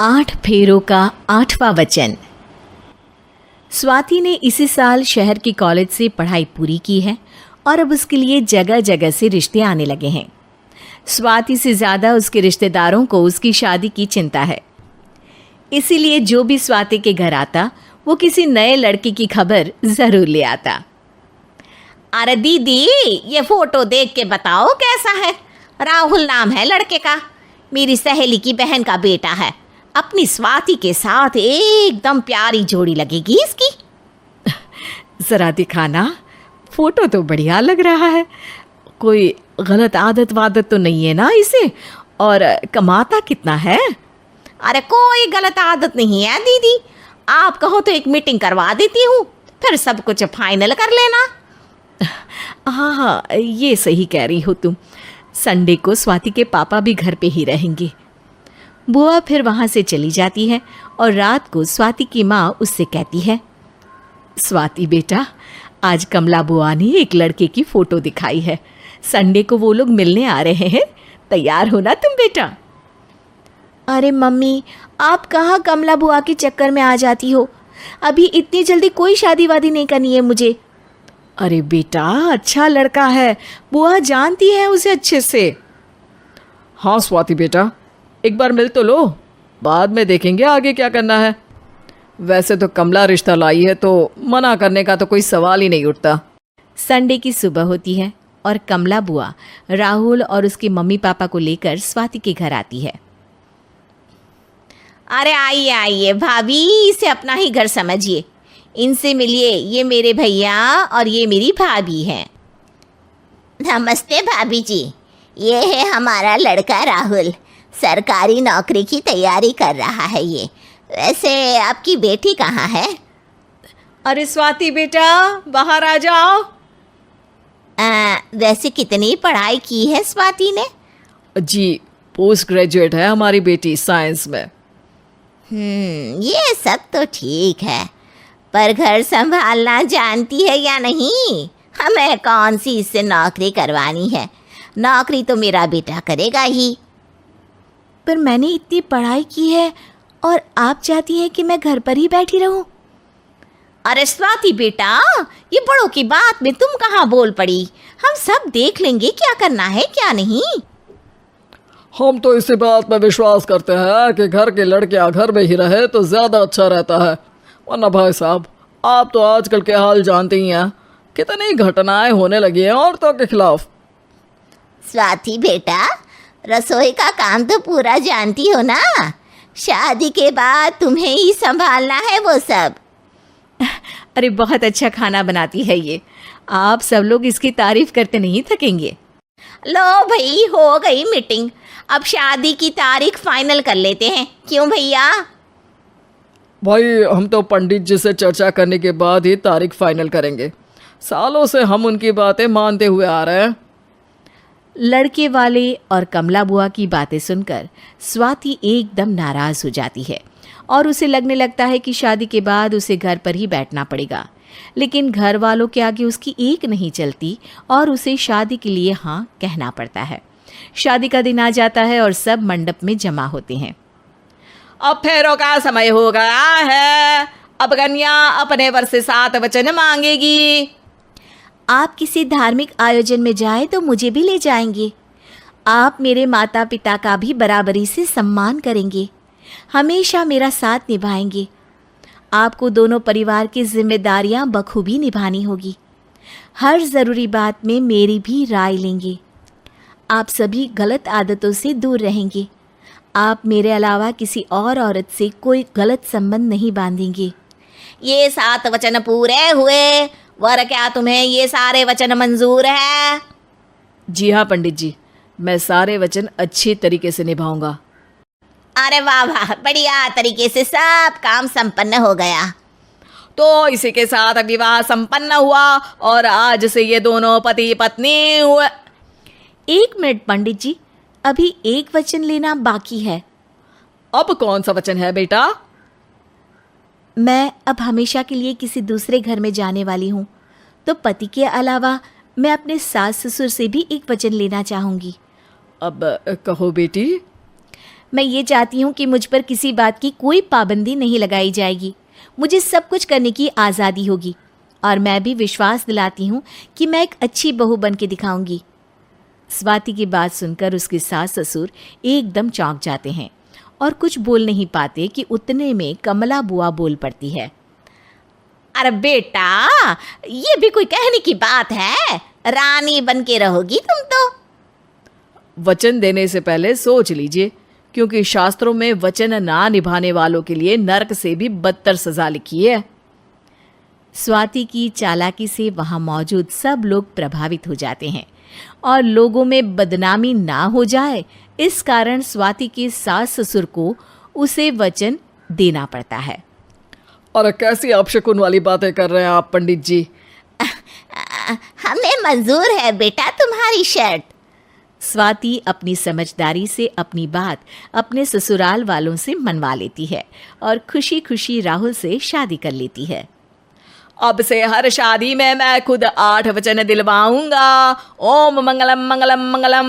8 फेरों का 8वां वचन। स्वाति ने इसी साल शहर के कॉलेज से पढ़ाई पूरी की है और अब उसके लिए जगह जगह से रिश्ते आने लगे हैं। स्वाति से ज़्यादा उसके रिश्तेदारों को उसकी शादी की चिंता है, इसीलिए जो भी स्वाति के घर आता वो किसी नए लड़के की खबर ज़रूर ले आता। अरे दीदी, ये फोटो देख के बताओ कैसा है। राहुल नाम है लड़के का, मेरी सहेली की बहन का बेटा है। अपनी स्वाति के साथ एकदम प्यारी जोड़ी लगेगी इसकी। ज़रा दिखाना, फोटो तो बढ़िया लग रहा है। कोई गलत आदत वादत तो नहीं है ना इसे? और कमाता कितना है? अरे कोई गलत आदत नहीं है दीदी, आप कहो तो एक मीटिंग करवा देती हूँ, फिर सब कुछ फाइनल कर लेना। हाँ, ये सही कह रही हो तुम। संडे को स्वाति के पापा भी घर पे ही रहेंगे। बुआ फिर वहाँ से चली जाती है और रात को स्वाति की माँ उससे कहती है, स्वाति बेटा, आज कमला बुआ ने एक लड़के की फ़ोटो दिखाई है। संडे को वो लोग मिलने आ रहे हैं, तैयार हो ना तुम बेटा? अरे मम्मी, आप कहाँ कमला बुआ के चक्कर में आ जाती हो? अभी इतनी जल्दी कोई शादी वादी नहीं करनी है मुझे। अरे बेटा, अच्छा लड़का है, बुआ जानती है उसे अच्छे से। हाँ स्वाति बेटा, एक बार मिल तो लो, बाद में देखेंगे आगे क्या करना है। वैसे तो कमला रिश्ता लाई है तो मना करने का तो कोई सवाल ही नहीं उठता। संडे की सुबह होती है और कमला बुआ राहुल और उसके मम्मी पापा को लेकर स्वाति के घर आती है। अरे आइए आइए भाभी, इसे अपना ही घर समझिए। इनसे मिलिए, ये मेरे भैया और ये मेरी भाभी हैं। नमस्ते भाभी जी, ये है हमारा लड़का राहुल, सरकारी नौकरी की तैयारी कर रहा है ये। वैसे आपकी बेटी कहाँ है? अरे स्वाति बेटा, बाहर आ जाओ। वैसे कितनी पढ़ाई की है स्वाति ने? जी, पोस्ट ग्रेजुएट है हमारी बेटी साइंस में। ये सब तो ठीक है, पर घर संभालना जानती है या नहीं? हमें कौन सी इससे नौकरी करवानी है, नौकरी तो मेरा बेटा करेगा ही। पर मैंने इतनी पढ़ाई की है और आप चाहती हैं कि मैं घर पर ही बैठी रहूं? अरे स्वाति बेटा, ये बड़ों की बात में तुम कहाँ बोल पड़ी? हम सब देख लेंगे क्या करना है क्या नहीं। हम तो इसी बात पर विश्वास करते हैं कि घर के लड़कियां घर में ही रहे तो ज़्यादा अच्छा रहता है। वरना भाई साहब, आप तो आजकल के हाल जानते ही हैं, कितनी घटनाएं होने लगी हैं औरतों के खिलाफ। स्वाति बेटा, रसोई का काम तो पूरा जानती हो ना? शादी के बाद तुम्हें ही संभालना है वो सब। अरे बहुत अच्छा खाना बनाती है ये, आप सब लोग इसकी तारीफ करते नहीं थकेंगे। लो भाई, हो गई मीटिंग, अब शादी की तारीख फाइनल कर लेते हैं। क्यों भैया? भाई, हम तो पंडित जी से चर्चा करने के बाद ही तारीख फाइनल करेंगे। सालों से हम उनकी बातें मानते हुए आ रहे हैं। लड़के वाले और कमला बुआ की बातें सुनकर स्वाति एकदम नाराज़ हो जाती है और उसे लगने लगता है कि शादी के बाद उसे घर पर ही बैठना पड़ेगा। लेकिन घर वालों के आगे उसकी एक नहीं चलती और उसे शादी के लिए हाँ कहना पड़ता है। शादी का दिन आ जाता है और सब मंडप में जमा होते हैं। अब फेरों का समय हो गया है, अब कन्या अपने वर से 7 वचन मांगेगी। आप किसी धार्मिक आयोजन में जाएं तो मुझे भी ले जाएंगे। आप मेरे माता पिता का भी बराबरी से सम्मान करेंगे, हमेशा मेरा साथ निभाएंगे। आपको दोनों परिवार की जिम्मेदारियां बखूबी निभानी होगी। हर ज़रूरी बात में मेरी भी राय लेंगे। आप सभी गलत आदतों से दूर रहेंगे। आप मेरे अलावा किसी और औरत से कोई गलत संबंध नहीं बांधेंगे। ये 7 वचन पूरे हुए, वर क्या तुम्हें ये सारे वचन मंजूर है? जी हाँ पंडित जी, मैं सारे वचन अच्छे तरीके से निभाऊंगा। अरे वाह वाह, बढ़िया तरीके से सब काम संपन्न हो गया। तो इसी के साथ विवाह संपन्न हुआ और आज से ये दोनों पति पत्नी हुए। 1 मिनट पंडित जी, अभी एक वचन लेना बाकी है। अब कौन सा वचन है बेटा? मैं अब हमेशा के लिए किसी दूसरे घर में जाने वाली हूँ, तो पति के अलावा मैं अपने सास ससुर से भी एक वचन लेना चाहूँगी। अब कहो बेटी। मैं ये चाहती हूँ कि मुझ पर किसी बात की कोई पाबंदी नहीं लगाई जाएगी। मुझे सब कुछ करने की आज़ादी होगी और मैं भी विश्वास दिलाती हूँ कि मैं एक अच्छी बहू बन के दिखाऊंगी। स्वाति की बात सुनकर उसके सास ससुर एकदम चौंक जाते हैं और कुछ बोल नहीं पाते कि उतने में कमला बुआ बोल पड़ती है। अरे बेटा, ये भी कोई कहने की बात है? रानी बन के रहोगी तुम तो। वचन देने से पहले सोच लीजिए, क्योंकि शास्त्रों में वचन ना निभाने वालों के लिए नरक से भी बदतर सजा लिखी है। स्वाति की चालाकी से वहाँ मौजूद सब लोग प्रभावित हो जाते हैं और लोगों में बदनामी ना हो जाए, इस कारण स्वाति के सास ससुर को उसे वचन देना पड़ता है। और कैसी अपशकुन वाली बातें कर रहे हैं आप पंडित जी? हमें मंजूर है बेटा तुम्हारी शर्त। स्वाति अपनी समझदारी से अपनी बात अपने ससुराल वालों से मनवा लेती है और खुशी खुशी राहुल से शादी कर लेती है। अब से हर शादी में मैं खुद 8 वचन दिलवाऊंगा। ओम मंगलम मंगलम मंगलम।